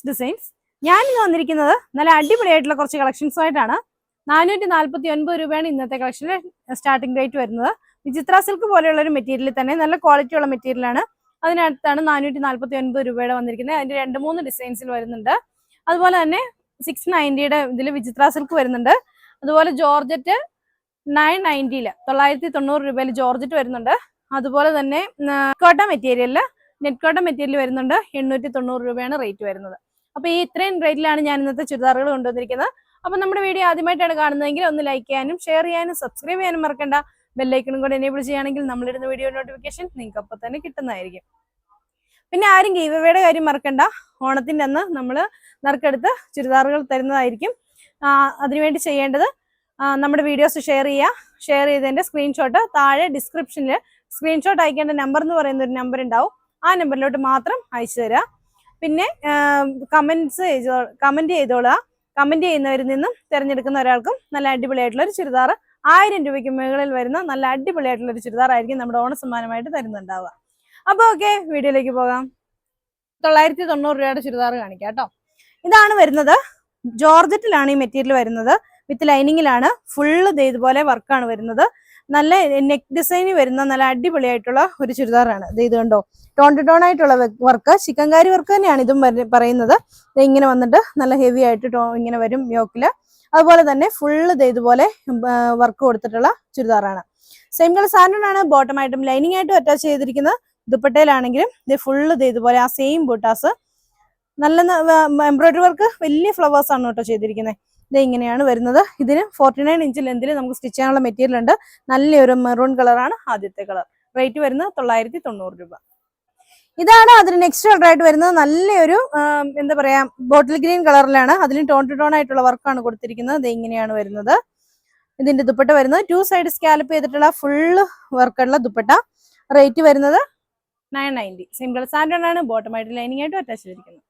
Designs. ഞാനിന്ന് വന്നിരിക്കുന്നത് നല്ല അടിപൊളിയായിട്ടുള്ള കുറച്ച് കളക്ഷൻസുമായിട്ടാണ്. 449 രൂപയാണ് ഇന്നത്തെ കളക്ഷനിൽ സ്റ്റാർട്ടിംഗ് റേറ്റ് വരുന്നത്. വിചിത്ര സിൽക്ക് പോലെയുള്ള ഒരു മെറ്റീരിയൽ തന്നെ നല്ല ക്വാളിറ്റി ഉള്ള മെറ്റീരിയലാണ്. അതിനടുത്താണ് 449 രൂപയുടെ വന്നിരിക്കുന്നത്. അതിന്റെ 2-3 ഡിസൈൻസിൽ വരുന്നുണ്ട്. അതുപോലെ തന്നെ 690യുടെ ഇതിൽ വിചിത്ര സിൽക്ക് വരുന്നുണ്ട്. അതുപോലെ ജോർജറ്റ് 990 990 രൂപയിൽ ജോർജറ്റ് വരുന്നുണ്ട്. അതുപോലെ തന്നെ കോട്ട മെറ്റീരിയലിൽ നെറ്റ് കോട്ട മെറ്റീരിയൽ വരുന്നുണ്ട്. 890 രൂപയാണ് റേറ്റ് വരുന്നത്. അപ്പൊ ഈ ഇത്രയും റേറ്റിലാണ് ഞാൻ ഇന്നത്തെ ചുരിദാറുകൾ കൊണ്ടുവന്നിരിക്കുന്നത്. അപ്പൊ നമ്മുടെ വീഡിയോ ആദ്യമായിട്ടാണ് കാണുന്നതെങ്കിൽ ഒന്ന് ലൈക്ക് ചെയ്യാനും ഷെയർ ചെയ്യാനും സബ്സ്ക്രൈബ് ചെയ്യാനും മറക്കണ്ട. ബെല്ലൈക്കണും കൂടെ എനേബിൾ ചെയ്യുകയാണെങ്കിൽ നമ്മളിടുന്ന വീഡിയോ നോട്ടിഫിക്കേഷൻ നിങ്ങൾക്ക് അപ്പം തന്നെ കിട്ടുന്നതായിരിക്കും. പിന്നെ ആരും ഗീവവേയുടെ കാര്യം മറക്കണ്ട. ഓണത്തിന്റെ അന്ന് നമ്മൾ നറുക്കെടുത്ത് ചുരിദാറുകൾ തരുന്നതായിരിക്കും. അതിനുവേണ്ടി ചെയ്യേണ്ടത് നമ്മുടെ വീഡിയോസ് ഷെയർ ചെയ്യുക. ഷെയർ ചെയ്തതിന്റെ സ്ക്രീൻഷോട്ട് താഴെ ഡിസ്ക്രിപ്ഷനിൽ സ്ക്രീൻഷോട്ട് അയക്കേണ്ട നമ്പർ എന്ന് പറയുന്ന ഒരു നമ്പർ ഉണ്ടാവും. ആ നമ്പറിലോട്ട് മാത്രം അയച്ചു തരിക. പിന്നെ കമന്റ് ചെയ്തോളുക. കമന്റ് ചെയ്യുന്നവരിൽ നിന്നും തിരഞ്ഞെടുക്കുന്ന ഒരാൾക്കും നല്ല അടിപൊളിയായിട്ടുള്ള ഒരു ചുരിദാർ 1000 രൂപയ്ക്ക് മുകളിൽ വരുന്ന നല്ല അടിപൊളിയായിട്ടുള്ള ഒരു ചുരിദാർ ആയിരിക്കും നമ്മുടെ ഓണസമ്മാനമായിട്ട് തരുന്നുണ്ടാവുക. അപ്പൊ ഓക്കെ, വീഡിയോയിലേക്ക് പോകാം. 990 രൂപയുടെ ചുരിദാർ കാണിക്കാം കേട്ടോ. ഇതാണ് വരുന്നത്. ജോർജറ്റിലാണ് ഈ മെറ്റീരിയൽ വരുന്നത്. വിത്ത് ലൈനിങ്ങിലാണ്. ഫുള്ള് ഇതുപോലെ വർക്കാണ് വരുന്നത്. നല്ല നെക്ക് ഡിസൈൻ വരുന്ന നല്ല അടിപൊളിയായിട്ടുള്ള ഒരു ചുരിദാറാണ്. ഇത് കണ്ടോ, ടോൺ ടു ടോൺ ആയിട്ടുള്ള വർക്ക്, ചിക്കൻകാരി വർക്ക് തന്നെയാണ് ഇതും പറയുന്നത്. ഇങ്ങനെ വന്നിട്ട് നല്ല ഹെവി ആയിട്ട് ഇങ്ങനെ വരും യോക്കില്. അതുപോലെ തന്നെ ഫുള്ള് ഇതുപോലെ വർക്ക് കൊടുത്തിട്ടുള്ള ചുരിദാറാണ്. സെയിം കളർ സാൻഡാണ് ബോട്ടമായിട്ടും ലൈനിങ് ആയിട്ടും അറ്റാച്ച് ചെയ്തിരിക്കുന്നത്. ദുപ്പട്ടയിലാണെങ്കിലും ഇത് ഫുള്ള് ഇതുപോലെ ആ സെയിം ബൂട്ടാസ്. നല്ല എംബ്രോയിഡറി വർക്ക്, വലിയ ഫ്ലവേഴ്സ് ആണ് കേട്ടോ ചെയ്തിരിക്കുന്നത്. ഇത് ഇങ്ങനെയാണ് വരുന്നത്. ഇതിന് 49 ഇഞ്ച് ലെന്തിൽ നമുക്ക് സ്റ്റിച്ച് ചെയ്യാനുള്ള മെറ്റീരിയൽ ഉണ്ട്. നല്ലൊരു മെറൂൺ കളറാണ് ആദ്യത്തെ കളർ. റേറ്റ് വരുന്നത് 990 രൂപ. ഇതാണ് അതിന് നെക്സ്റ്റ് കളർ ആയിട്ട് വരുന്നത്. നല്ലൊരു എന്താ പറയാ, ബോട്ടിൽ ഗ്രീൻ കളറിലാണ്. അതിന് ടോൺ ടു ടോൺ ആയിട്ടുള്ള വർക്കാണ് കൊടുത്തിരിക്കുന്നത്. ഇത് ഇങ്ങനെയാണ് വരുന്നത്. ഇതിന്റെ ദുപ്പട്ട വരുന്നത് 2 സൈഡ് സ്കാലപ്പ് ചെയ്തിട്ടുള്ള ഫുള്ള് വർക്കുള്ള ദുപ്പട്ട. റേറ്റ് വരുന്നത് 990. സിംഗിൾ സാൻഡൺ ആണ്. ബോട്ടമായിട്ട് ലൈനിങ് ആയിട്ട് അറ്റാച്ച് ചെയ്തിരിക്കുന്നത്.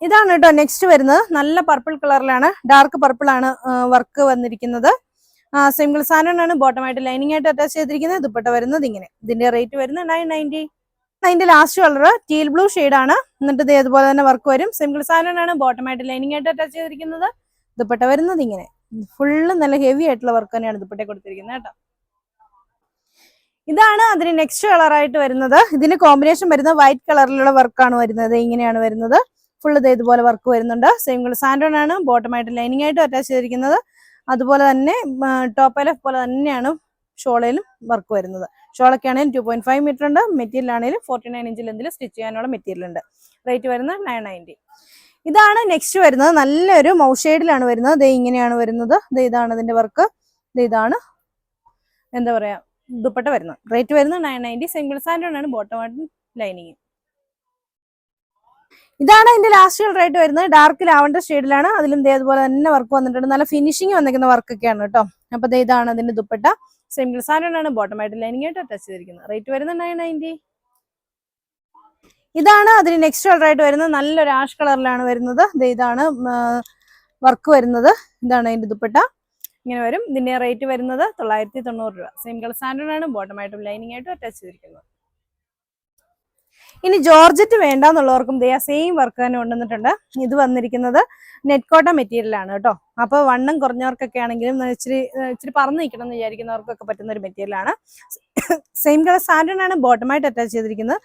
ഇതാണ് കേട്ടോ നെക്സ്റ്റ് വരുന്നത്. നല്ല പർപ്പിൾ കളറിലാണ്, ഡാർക്ക് പർപ്പിൾ ആണ് വർക്ക് വന്നിരിക്കുന്നത്. സിംഗിൾ സാൻഡൺ ആണ്. ബോട്ടമായിട്ട് ലൈനിങ് ആയിട്ട് അറ്റാച്ച് ചെയ്തിരിക്കുന്നത്. ദുപ്പട്ട വരുന്നത് ഇങ്ങനെ. ഇതിന്റെ റേറ്റ് വരുന്നത് 990. അതിന്റെ ലാസ്റ്റ് കളർ ടീൽ ബ്ലൂ ആണ്. എന്നിട്ട് ഇത് അതുപോലെ തന്നെ വർക്ക് വരും. സിംഗിൾ സാൻഡൺ ആണ്. ബോട്ടമായിട്ട് ലൈനിങ് ആയിട്ട് അറ്റാച്ച് ചെയ്തിരിക്കുന്നത്. ദുപ്പട്ട വരുന്നത് ഇങ്ങനെ. ഫുള്ള് നല്ല ഹെവി ആയിട്ടുള്ള വർക്ക് തന്നെയാണ് ദുപ്പട്ട കൊടുത്തിരിക്കുന്നത് കേട്ടോ. ഇതാണ് അതിന് നെക്സ്റ്റ് കളർ ആയിട്ട് വരുന്നത്. ഇതിന് കോമ്പിനേഷൻ വരുന്നത് വൈറ്റ് കളറിലുള്ള വർക്കാണ് വരുന്നത്. ഇങ്ങനെയാണ് വരുന്നത്. ഫുള്ള് ഇതുപോലെ വർക്ക് വരുന്നുണ്ട്. സിംഗിൾ സാൻഡൺ ആണ്. ബോട്ടമായിട്ട് ലൈനിങ് ആയിട്ട് അറ്റാച്ച് ചെയ്തിരിക്കുന്നത്. അതുപോലെ തന്നെ ടോപ്പ് പോലെ തന്നെയാണ് ഷോളയിലും വർക്ക് വരുന്നത്. ഷോളൊക്കെ ആണെങ്കിലും 2.5 മീറ്റർ ഉണ്ട്. മെറ്റീരിയൽ ആണെങ്കിലും 49 ഇഞ്ച് ലെന്തിൽ സ്റ്റിച്ച് ചെയ്യാനുള്ള മെറ്റീരിയൽ ഉണ്ട്. റേറ്റ് വരുന്നത് 990. ഇതാണ് നെക്സ്റ്റ് വരുന്നത്. നല്ലൊരു മൗ ഷെയ്ഡിലാണ് വരുന്നത്. ഇത് ഇങ്ങനെയാണ് വരുന്നത്. ഇതാണ് ഇതിന്റെ വർക്ക്. ഇതാണ് എന്താ പറയാ ദുപ്പട്ട വരുന്നത്. റേറ്റ് വരുന്നത് 990. സിംഗിൾ സാൻഡൺ ആണ്. ബോട്ടമായിട്ട് ലൈനിങ്. ഇതാണ് ഇതിന്റെ ലാസ്റ്റ് കളർ ആയിട്ട് വരുന്നത്. ഡാർക്ക് ലാവണ്ടർ ഷെയ്ഡിലാണ്. അതിലും ഇതേപോലെ തന്നെ വർക്ക് വന്നിട്ടുണ്ട്. നല്ല ഫിനിഷിങ് വന്നിരിക്കുന്ന വർക്കൊക്കെയാണ് കേട്ടോ. അപ്പൊ ഇതാണ് അതിന്റെ ദുപ്പട്ട. സിംഗിൾ സാൻഡൺ ആണ്. ബോട്ടമായിട്ട് ലൈനിങ് ആയിട്ട് അറ്റാച്ച് ചെയ്തിരിക്കുന്നത്. റേറ്റ് വരുന്നത് 990. ഇതാണ് അതിന് നെക്സ്റ്റ് കളർ ആയിട്ട് വരുന്നത്. നല്ലൊരു ആഷ് കളറിലാണ് വരുന്നത്. ഇതാണ് വർക്ക് വരുന്നത്. ഇതാണ് അതിന്റെ ദുപ്പട്ട. ഇങ്ങനെ വരും. ഇതിന്റെ റേറ്റ് വരുന്നത് 990 രൂപ. സിംഗിൾ സാൻഡൺ ആണ്. ബോട്ടമായിട്ടും ലൈനിങ് ആയിട്ടും അറ്റാച്ച് ചെയ്തിരിക്കുന്നത്. ഇനി ജോർജറ്റ് വേണ്ടെന്നുള്ളവർക്കും സെയിം വർക്ക് തന്നെ കൊണ്ടുവന്നിട്ടുണ്ട്. ഇത് വന്നിരിക്കുന്നത് നെറ്റ് കോട്ട മെറ്റീരിയൽ ആണ് കേട്ടോ. അപ്പൊ വണ്ണം കുറഞ്ഞവർക്കൊക്കെ ആണെങ്കിലും ഇച്ചിരി പറന്ന് നിൽക്കണം എന്ന് വിചാരിക്കുന്നവർക്കൊക്കെ പറ്റുന്ന ഒരു മെറ്റീരിയൽ ആണ്. സെയിം കളർ സാൻഡൺ ആണ്. ബോട്ടമായിട്ട് അറ്റാച്ച് ചെയ്തിരിക്കുന്നത്.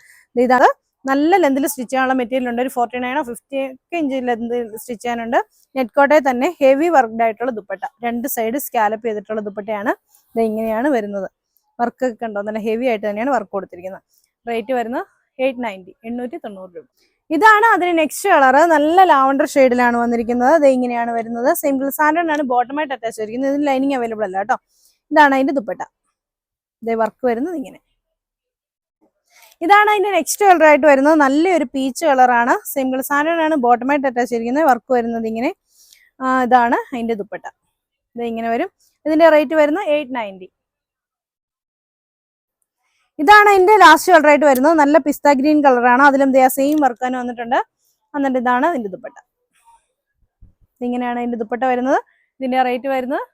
ഇതാണ് നല്ല ലെന്തിൽ സ്റ്റിച്ച് ചെയ്യാനുള്ള മെറ്റീരിയൽ ഉണ്ട്. ഒരു 49 50 ഇഞ്ച് ലെന്ത് സ്റ്റിച്ച് ചെയ്യാനുണ്ട്. നെറ്റ് കോട്ടയിൽ തന്നെ ഹെവി വർക്ക്ഡ് ആയിട്ടുള്ള ദുപ്പട്ട. 2 സൈഡ് സ്കാലപ്പ് ചെയ്തിട്ടുള്ള ദുപ്പട്ടയാണ്. ഇത് ഇങ്ങനെയാണ് വരുന്നത്. വർക്ക് കണ്ടോ, നല്ല ഹെവി ആയിട്ട് തന്നെയാണ് വർക്ക് കൊടുത്തിരിക്കുന്നത്. റേറ്റ് വരുന്നത് 890 രൂപ. ഇതാണ് അതിന് നെക്സ്റ്റ് കളർ. നല്ല ലാവണ്ടർ ഷെയ്ഡിലാണ് വന്നിരിക്കുന്നത്. ഇത് ഇങ്ങനെയാണ് വരുന്നത്. സിംഗിൾ സാൻഡൺ ആണ്. ബോട്ടമായിട്ട് അറ്റാച്ച് ചെയ്തിരിക്കുന്നത്. ഇതിന് ലൈനിങ് അവൈലബിൾ അല്ല കേട്ടോ. ഇതാണ് അതിന്റെ ദുപ്പട്ട. ഇതേ വർക്ക് വരുന്നത് ഇങ്ങനെ. ഇതാണ് അതിന്റെ നെക്സ്റ്റ് കളർ ആയിട്ട് വരുന്നത്. നല്ലൊരു പീച്ച് കളറാണ്. സിംഗിൾ സാൻഡൺ ആണ്. ബോട്ടമായിട്ട് അറ്റാച്ച് ചെയ്തിരിക്കുന്നത്. വർക്ക് വരുന്നത് ഇങ്ങനെ. ഇതാണ് അതിന്റെ ദുപ്പട്ട. ഇത് ഇങ്ങനെ വരും. ഇതിന്റെ റേറ്റ് വരുന്നത് 890. ഇതാണ് അതിന്റെ ലാസ്റ്റ് കളർ ആയിട്ട് വരുന്നത്. നല്ല പിസ്ത ഗ്രീൻ കളറാണ്. അതിലും സെയിം വർക്ക് തന്നെ വന്നിട്ടുണ്ട്. എന്നിട്ട് ഇതാണ് ഇതിന്റെ ദുപ്പട്ട. ഇങ്ങനെയാണ് ഇതിന്റെ ദുപ്പട്ട വരുന്നത്. ഇതിന്റെ റേറ്റ് വരുന്നത്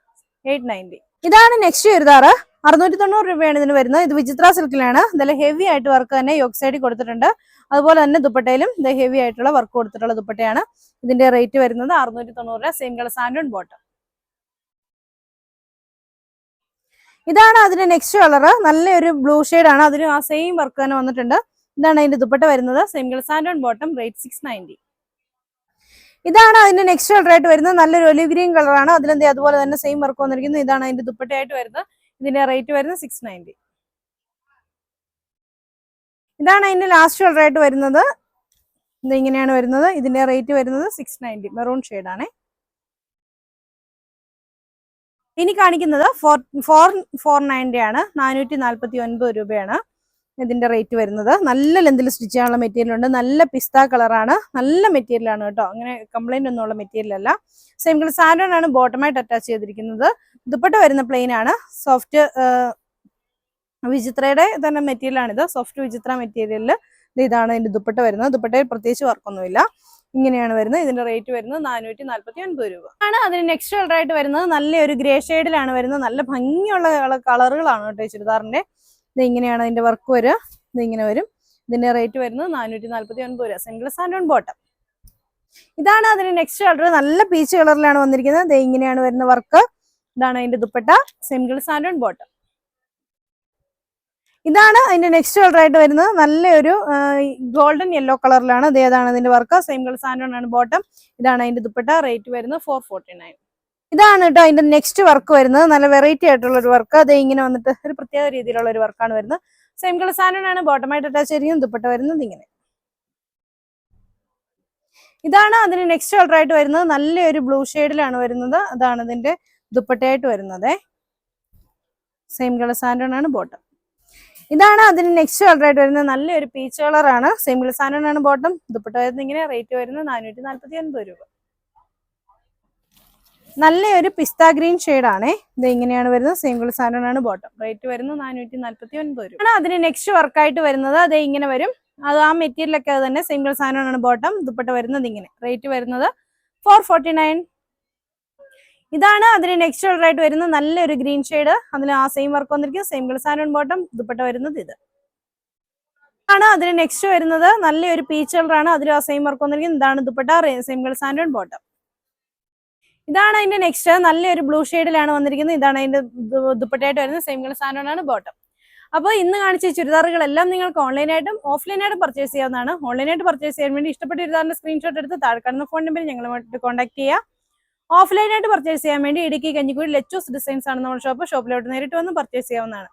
890. ഇതാണ് നെക്സ്റ്റ് ചുരിദാർ. 690 രൂപയാണ് ഇതിന് വരുന്നത്. ഇത് വിചിത്ര സിൽക്കിലാണ്. നല്ല ഹെവി ആയിട്ട് വർക്ക് തന്നെ യോക്ക് സൈഡിൽ കൊടുത്തിട്ടുണ്ട്. അതുപോലെ തന്നെ ദുപ്പട്ടയിലും ഹെവി ആയിട്ടുള്ള വർക്ക് കൊടുത്തിട്ടുള്ള ദുപ്പട്ടയാണ്. ഇതിന്റെ റേറ്റ് വരുന്നത് 690 രൂപ. Same colour sand and bottom. ഇതാണ് അതിന്റെ നെക്സ്റ്റ് കളർ. നല്ലൊരു ബ്ലൂ ആണ്. അതിന് ആ സെയിം വർക്ക് തന്നെ വന്നിട്ടുണ്ട്. ഇതാണ് അതിന്റെ ദുപ്പട്ട വരുന്നത്. Same colour sand and bottom. Rate 690. ഇതാണ് അതിന്റെ നെക്സ്റ്റ് കളർ ആയിട്ട് വരുന്നത്. നല്ലൊരു ഒലിവ് ഗ്രീൻ കളറാണ്. അതിലെന്ത് അതുപോലെ തന്നെ സെയിം വർക്ക് വന്നിരിക്കുന്നത്. ഇതാണ് അതിന്റെ ദുപ്പട്ടയായിട്ട് വരുന്നത്. ഇതിന്റെ റേറ്റ് വരുന്നത് 690. ഇതാണ് അതിന്റെ ലാസ്റ്റ് കളർ ആയിട്ട് വരുന്നത്. ഇത് ഇങ്ങനെയാണ് വരുന്നത്. ഇതിന്റെ റേറ്റ് വരുന്നത് 690. മെറൂൺ ഷെയ്ഡാണ്. ഇനി കാണിക്കുന്നത് 490 ആണ്. 449 രൂപയാണ് ഇതിന്റെ റേറ്റ് വരുന്നത്. നല്ല ലെന്തിൽ സ്റ്റിച്ച് ചെയ്യാനുള്ള മെറ്റീരിയൽ ഉണ്ട്. നല്ല പിസ്ത കളറാണ്. നല്ല മെറ്റീരിയൽ ആണ് കേട്ടോ. അങ്ങനെ കംപ്ലൈന്റ് ഒന്നുമുള്ള മെറ്റീരിയൽ അല്ല. സെയിം കളർ സാൻഡോൺ ആണ് ബോട്ടമായിട്ട് അറ്റാച്ച് ചെയ്തിരിക്കുന്നത്. ദുപ്പട്ട വരുന്ന പ്ലെയിൻ ആണ്. സോഫ്റ്റ് വിചിത്രയുടെ തന്നെ മെറ്റീരിയൽ ആണിത്. സോഫ്റ്റ് വിചിത്ര മെറ്റീരിയലിൽ ഇതാണ് ഇതിന്റെ ദുപ്പട്ട വരുന്നത്. ദുപ്പട്ടയിൽ പ്രത്യേകിച്ച് വർക്കൊന്നുമില്ല. ഇങ്ങനെയാണ് വരുന്നത്. ഇതിന്റെ റേറ്റ് വരുന്നത് 449 രൂപ ആണ്. അതിന് നെക്സ്റ്റ് കളർ ആയിട്ട് വരുന്നത് നല്ലൊരു ഗ്രേ ഷെയ്ഡിലാണ് വരുന്നത്. നല്ല ഭംഗിയുള്ള കളറുകളാണ് കേട്ടോ ഈ ചുരിദാറിന്റെ. ഇത് ഇങ്ങനെയാണ് അതിന്റെ വർക്ക് വരിക. ഇത് ഇങ്ങനെ വരും. ഇതിന്റെ റേറ്റ് വരുന്നത് 449 രൂപ. Single sand bottom. ഇതാണ് അതിന് നെക്സ്റ്റ് കളർ. നല്ല പീച്ച് കളറിലാണ് വന്നിരിക്കുന്നത്. ഇത് ഇങ്ങനെയാണ് വരുന്ന വർക്ക്. ഇതാണ് അതിന്റെ ദുപ്പട്ട. Single sand bottom. ഇതാണ് അതിന്റെ നെക്സ്റ്റ് കളർ ആയിട്ട് വരുന്നത്. നല്ലൊരു ഗോൾഡൻ യെല്ലോ കളറിലാണ്. ഇതേതാണ് അതിന്റെ വർക്ക്. സെയിം കളർ സാൻഡ് ആണ് ബോട്ടം. ഇതാണ് അതിന്റെ ദുപ്പട്ട. റേറ്റ് വരുന്നത് 449. ഇതാണ് കേട്ടോ അതിന്റെ നെക്സ്റ്റ് വർക്ക് വരുന്നത്. നല്ല വെറൈറ്റി ആയിട്ടുള്ള ഒരു വർക്ക്. അത് ഇങ്ങനെ വന്നിട്ട് ഒരു പ്രത്യേക രീതിയിലുള്ള ഒരു വർക്കാണ് വരുന്നത്. സെയിം കളർ സാൻഡ് ആണ് ബോട്ടമായിട്ട് അറ്റാച്ച് ചെയ്തിരിക്കുന്നത്. ദുപ്പട്ട വരുന്നത് ഇങ്ങനെ. ഇതാണ് അതിന് നെക്സ്റ്റ് കളർ ആയിട്ട് വരുന്നത്. നല്ലൊരു ബ്ലൂ ഷെയ്ഡിലാണ് വരുന്നത്. അതാണ് ഇതിന്റെ ദുപ്പട്ടയായിട്ട് വരുന്നത്. സെയിം കളർ സാൻഡ് ആണ് ബോട്ടം. ഇതാണ് അതിന് നെക്സ്റ്റ് കളർ ആയിട്ട് വരുന്നത്. നല്ലൊരു പീച്ച് കളറാണ്. സെയിം കളർ സാൻഡ് ആണ് ബോട്ടം. ദുപ്പട്ട വരുന്നത് ഇങ്ങനെ. റേറ്റ് വരുന്നത് 449 രൂപ. നല്ലൊരു പിസ്ത ഗ്രീൻ ഷെയ്ഡാണ്. ഇത് ഇങ്ങനെയാണ് വരുന്നത്. സെയിം കളർ സാൻഡ് ആണ് ബോട്ടം. റേറ്റ് വരുന്നത് 449 രൂപ. അതിന് നെക്സ്റ്റ് വർക്കായിട്ട് വരുന്നത്. അത് ഇങ്ങനെ വരും. അത് ആ മെറ്റീരിയലൊക്കെ അത് തന്നെ. സെയിം കളർ സാൻഡ് ആണ് ബോട്ടം. ദുപ്പട്ട വരുന്നത് ഇങ്ങനെ. റേറ്റ് വരുന്നത് 449. ഇതാണ് അതിന് നെക്സ്റ്റ് കളർ ആയിട്ട് വരുന്നത്. നല്ലൊരു ഗ്രീൻ ഷെയ്ഡ്. അതിന് ആ സെയിം വർക്ക് വന്നിരിക്കും. Same colour sand bottom. Dupatta വരുന്നത് ഇത് ആണ്. അതിന് നെക്സ്റ്റ് വരുന്നത് നല്ലൊരു പീച്ച് കളറാണ്. അതിൽ ആ സെയിം വർക്ക് വന്നിരിക്കും. ഇതാണ് dupatta. Same colour sand bottom. ഇതാണ് അതിന്റെ നെക്സ്റ്റ്. നല്ലൊരു ബ്ലൂ ഷെയ്ഡിലാണ് വന്നിരിക്കുന്നത്. ഇതാണ് അതിന്റെ ദുപ്പട്ടയായിട്ട് വരുന്നത്. സെയിം കളർ സാൻഡ് ആണ് ബോട്ടം. അപ്പോൾ ഇന്ന് കാണിച്ച ചുരിദാറുകളെല്ലാം നിങ്ങൾക്ക് ഓൺലൈനായിട്ടും ഓഫ്ലൈനായിട്ടും പർച്ചേസ് ചെയ്യാവുന്നതാണ്. ഓൺലൈനായിട്ട് പർച്ചേസ് ചെയ്യാൻ വേണ്ടി ഇഷ്ടപ്പെട്ട ചുരിദാറിന്റെ സ്ക്രീൻഷോട്ട് എടുത്ത് താഴെ കാണുന്ന ഫോൺ നമ്പറിൽ ഞങ്ങളുമായിട്ട് കോൺടാക്ട് ചെയ്യുക. ഓഫ്ലൈനായിട്ട് പർച്ചേസ് ചെയ്യാൻ വേണ്ടി ഇടുക്കി കഞ്ഞിക്കുഴി ലെച്ചൂസ് ഡിസൈൻസ് ആണ് നമ്മുടെ ഷോപ്പ്. ഷോപ്പിലോട്ട് നേരിട്ട് വന്ന് പർച്ചേസ് ചെയ്യാവുന്നതാണ്.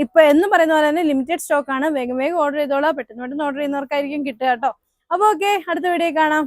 ഇപ്പൊ എന്ന് പറയുന്ന പോലെ തന്നെ ലിമിറ്റഡ് സ്റ്റോക്ക് ആണ്. വേഗം ഓർഡർ ചെയ്തോളാം. പെട്ടെന്ന് ഓർഡർ ചെയ്യുന്നവർക്കായിരിക്കും കിട്ടുക കേട്ടോ. അപ്പോൾ ഓക്കെ, അടുത്ത വീഡിയോ കാണാം.